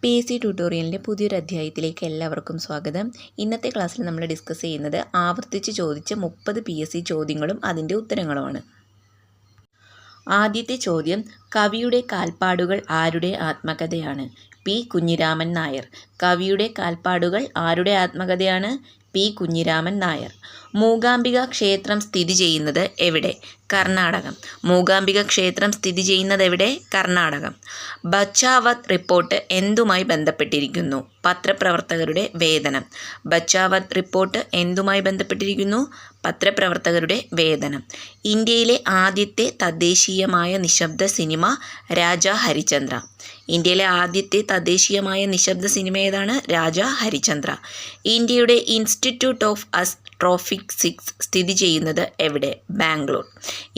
PSC ട്യൂട്ടോറിയലിൻ്റെ പുതിയൊരു അധ്യായത്തിലേക്ക് എല്ലാവർക്കും സ്വാഗതം. ഇന്നത്തെ ക്ലാസ്സിൽ നമ്മൾ ഡിസ്കസ് ചെയ്യുന്നത് ആവർത്തിച്ച് ചോദിച്ച 30 PSC ചോദ്യങ്ങളും അതിൻ്റെ ഉത്തരങ്ങളുമാണ്. ആദ്യത്തെ ചോദ്യം, കവിയുടെ കാൽപ്പാടുകൾ ആരുടെ ആത്മകഥയാണ്? പി. കുഞ്ഞിരാമൻ നായർ. കവിയുടെ കാൽപ്പാടുകൾ ആരുടെ ആത്മകഥയാണ്? പി. കുഞ്ഞിരാമൻ നായർ. മൂകാംബിക ക്ഷേത്രം സ്ഥിതി ചെയ്യുന്നത് എവിടെ? കർണാടകം. മൂകാംബിക ക്ഷേത്രം സ്ഥിതി ചെയ്യുന്നത് എവിടെ? കർണാടകം. ബച്ചാവത് റിപ്പോർട്ട് എന്തുമായി ബന്ധപ്പെട്ടിരിക്കുന്നു? പത്രപ്രവർത്തകരുടെ വേതനം. ബച്ചാവത് റിപ്പോർട്ട് എന്തുമായി ബന്ധപ്പെട്ടിരിക്കുന്നു? പത്രപ്രവർത്തകരുടെ വേതനം. ഇന്ത്യയിലെ ആദ്യത്തെ തദ്ദേശീയമായ നിശബ്ദ സിനിമ രാജാ ഹരിചന്ദ്ര. ഇന്ത്യയിലെ ആദ്യത്തെ തദ്ദേശീയമായ നിശബ്ദ സിനിമ ഏതാണ്? രാജാ ഹരിചന്ദ്ര. ഇന്ത്യയുടെ ഇൻസ്റ്റിറ്റ്യൂട്ട് ഓഫ് ആസ്ട്രോഫിസിക്സ് സ്ഥിതി ചെയ്യുന്നത് എവിടെ? ബാംഗ്ലൂർ.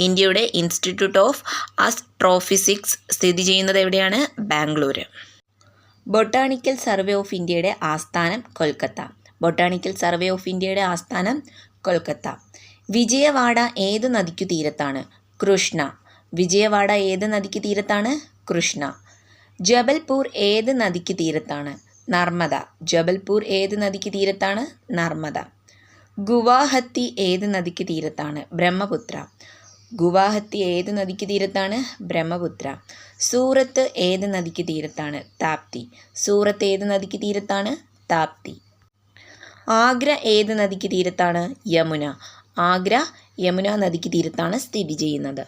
ഇന്ത്യയുടെ ഇൻസ്റ്റിറ്റ്യൂട്ട് ഓഫ് ആസ്ട്രോഫിസിക്സ് സ്ഥിതി ചെയ്യുന്നത് എവിടെയാണ്? ബാംഗ്ലൂർ. ബൊട്ടാണിക്കൽ സർവേ ഓഫ് ഇന്ത്യയുടെ ആസ്ഥാനം കൊൽക്കത്ത. ബൊട്ടാണിക്കൽ സർവേ ഓഫ് ഇന്ത്യയുടെ ആസ്ഥാനം കൊൽക്കത്ത. വിജയവാഡ ഏത് നദിക്കു തീരത്താണ്? കൃഷ്ണ. വിജയവാഡ ഏത് നദിക്ക് തീരത്താണ്? കൃഷ്ണ. ജബൽപൂർ ഏത് നദിക്ക് തീരത്താണ്? നർമ്മദ. ജബൽപൂർ ഏത് നദിക്ക് തീരത്താണ്? നർമ്മദ. ഗുവാഹത്തി ഏത് നദിക്ക് തീരത്താണ്? ബ്രഹ്മപുത്ര. ഗുവാഹത്തി ഏത് നദിക്ക് തീരത്താണ്? ബ്രഹ്മപുത്ര. സൂറത്ത് ഏത് നദിക്ക് തീരത്താണ്? താപ്തി. സൂറത്ത് ഏത് നദിക്ക് തീരത്താണ്? താപ്തി. ആഗ്ര ഏത് നദിക്ക് തീരത്താണ്? യമുന. ആഗ്ര യമുന നദിക്ക് തീരത്താണ് സ്ഥിതി ചെയ്യുന്നത്.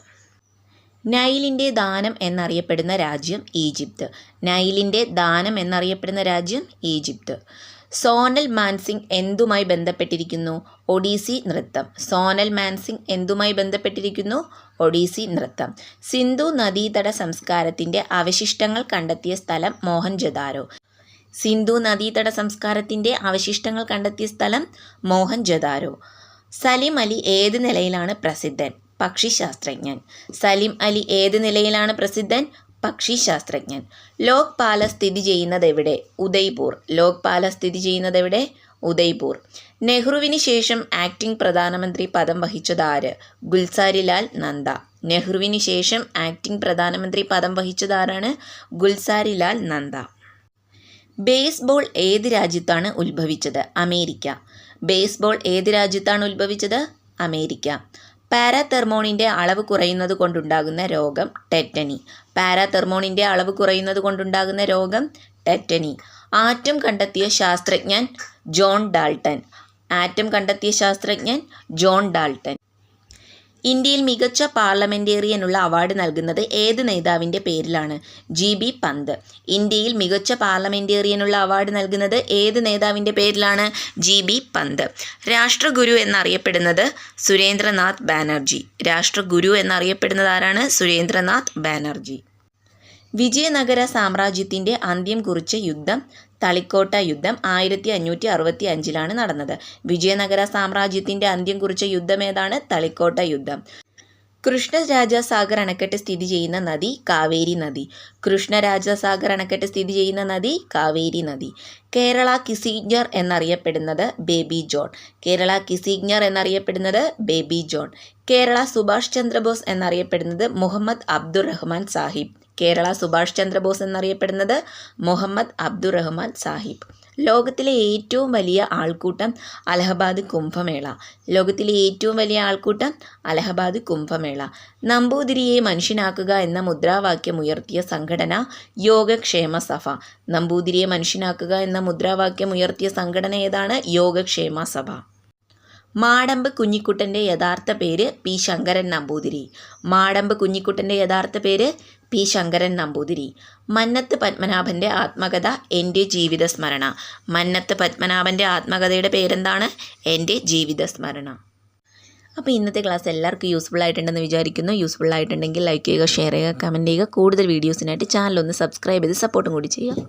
നൈലിൻ്റെ ദാനം എന്നറിയപ്പെടുന്ന രാജ്യം ഈജിപ്ത്. നൈലിൻ്റെ ദാനം എന്നറിയപ്പെടുന്ന രാജ്യം ഈജിപ്ത്. സോനൽ മാൻസിംഗ് എന്തുമായി ബന്ധപ്പെട്ടിരിക്കുന്നു? ഒഡീസി നൃത്തം. സോനൽ മാൻസിംഗ് എന്തുമായി ബന്ധപ്പെട്ടിരിക്കുന്നു? ഒഡീസി നൃത്തം. സിന്ധു നദീതട സംസ്കാരത്തിൻ്റെ അവശിഷ്ടങ്ങൾ കണ്ടെത്തിയ സ്ഥലം മോഹൻജദാരോ. സിന്ധു നദീതട സംസ്കാരത്തിൻ്റെ അവശിഷ്ടങ്ങൾ കണ്ടെത്തിയ സ്ഥലം മോഹൻജദാരോ. സലിം അലി ഏത് നിലയിലാണ് പ്രസിദ്ധൻ? പക്ഷിശാസ്ത്രജ്ഞൻ. സലിം അലി ഏത് നിലയിലാണ് പ്രസിദ്ധൻ? പക്ഷിശാസ്ത്രജ്ഞൻ. ലോക്പാല സ്ഥിതി ചെയ്യുന്നത് എവിടെ? ഉദയ്പൂർ. ലോക്പാല സ്ഥിതി ചെയ്യുന്നത് എവിടെ? ഉദയ്പൂർ. നെഹ്റുവിന് ശേഷം ആക്ടിംഗ് പ്രധാനമന്ത്രി പദം വഹിച്ചത് ആര്? ഗുൽസാരിലാൽ നന്ദ. നെഹ്റുവിന് ശേഷം ആക്ടിംഗ് പ്രധാനമന്ത്രി പദം വഹിച്ചത് ആരാണ്? ഗുൽസാരിലാൽ നന്ദ. ബേസ്ബോൾ ഏത് രാജ്യത്താണ് ഉത്ഭവിച്ചത്? അമേരിക്ക. ബേസ്ബോൾ ഏത് രാജ്യത്താണ് ഉത്ഭവിച്ചത്? അമേരിക്ക. പാരാതെർമോണിൻ്റെ അളവ് കുറയുന്നത് കൊണ്ടുണ്ടാകുന്ന രോഗം ടെറ്റനി. പാരാതെർമോണിൻ്റെ അളവ് കുറയുന്നത് കൊണ്ടുണ്ടാകുന്ന രോഗം ടെറ്റനി. ആറ്റം കണ്ടെത്തിയ ശാസ്ത്രജ്ഞൻ ജോൺ ഡാൾട്ടൺ. ആറ്റം കണ്ടെത്തിയ ശാസ്ത്രജ്ഞൻ ജോൺ ഡാൾട്ടൺ. ഇന്ത്യയിൽ മികച്ച പാർലമെൻറ്റേറിയനുള്ള അവാർഡ് നൽകുന്നത് ഏത് നേതാവിൻ്റെ പേരിലാണ്? GB പന്ത്. ഇന്ത്യയിൽ മികച്ച പാർലമെൻറ്റേറിയനുള്ള അവാർഡ് നൽകുന്നത് ഏത് നേതാവിൻ്റെ പേരിലാണ്? GB പന്ത്. രാഷ്ട്രഗുരു എന്നറിയപ്പെടുന്നത് സുരേന്ദ്രനാഥ് ബാനർജി. രാഷ്ട്രഗുരു എന്നറിയപ്പെടുന്നത് ആരാണ്? സുരേന്ദ്രനാഥ് ബാനർജി. വിജയനഗര സാമ്രാജ്യത്തിൻ്റെ അന്ത്യം കുറിച്ച യുദ്ധം തളിക്കോട്ട യുദ്ധം 1565 നടന്നത്. വിജയനഗര സാമ്രാജ്യത്തിൻ്റെ അന്ത്യം കുറിച്ച യുദ്ധം ഏതാണ്? തളിക്കോട്ട യുദ്ധം. കൃഷ്ണരാജസാഗർ അണക്കെട്ട് സ്ഥിതി ചെയ്യുന്ന നദി കാവേരി നദി. കൃഷ്ണരാജസാഗർ അണക്കെട്ട് സ്ഥിതി ചെയ്യുന്ന നദി കാവേരി നദി. കേരള കിസിഗ്നർ എന്നറിയപ്പെടുന്നത് ബേബി ജോൺ. കേരള കിസിഗ്നർ എന്നറിയപ്പെടുന്നത് ബേബി ജോൺ. കേരള സുഭാഷ് ചന്ദ്രബോസ് എന്നറിയപ്പെടുന്നത് മുഹമ്മദ് അബ്ദുറഹ്മാൻ സാഹിബ്. കേരള സുഭാഷ് ചന്ദ്രബോസ് എന്നറിയപ്പെടുന്നത് മുഹമ്മദ് അബ്ദുറഹ്മാൻ സാഹിബ്. ലോകത്തിലെ ഏറ്റവും വലിയ ആൾക്കൂട്ടം അലഹബാദ് കുംഭമേള. ലോകത്തിലെ ഏറ്റവും വലിയ ആൾക്കൂട്ടം അലഹബാദ് കുംഭമേള. നമ്പൂതിരിയെ മനുഷ്യനാക്കുക എന്ന മുദ്രാവാക്യം ഉയർത്തിയ സംഘടന യോഗക്ഷേമ സഭ. നമ്പൂതിരിയെ മനുഷ്യനാക്കുക എന്ന മുദ്രാവാക്യം ഉയർത്തിയ സംഘടന ഏതാണ്? യോഗക്ഷേമ സഭ. മാടമ്പ് കുഞ്ഞിക്കുട്ടൻ്റെ യഥാർത്ഥ പേര് പി. ശങ്കരൻ നമ്പൂതിരി. മാടമ്പ് കുഞ്ഞിക്കുട്ടൻ്റെ യഥാർത്ഥ പേര് പി. ശങ്കരൻ നമ്പൂതിരി. മന്നത്ത് പത്മനാഭൻ്റെ ആത്മകഥ എൻ്റെ ജീവിതസ്മരണ. മന്നത്ത് പത്മനാഭൻ്റെ ആത്മകഥയുടെ പേരെന്താണ്? എൻ്റെ ജീവിതസ്മരണ. അപ്പോൾ ഇന്നത്തെ ക്ലാസ് എല്ലാവർക്കും യൂസ്ഫുൾ ആയിട്ടുണ്ടെന്ന് വിചാരിക്കുന്നു. യൂസ്ഫുൾ ആയിട്ടുണ്ടെങ്കിൽ ലൈക്ക് ചെയ്യുക, ഷെയർ ചെയ്യുക, കമൻറ്റ് ചെയ്യുക. കൂടുതൽ വീഡിയോസിനായിട്ട് ചാനൽ ഒന്ന് സബ്സ്ക്രൈബ് ചെയ്ത് സപ്പോർട്ടും കൂടി ചെയ്യുക.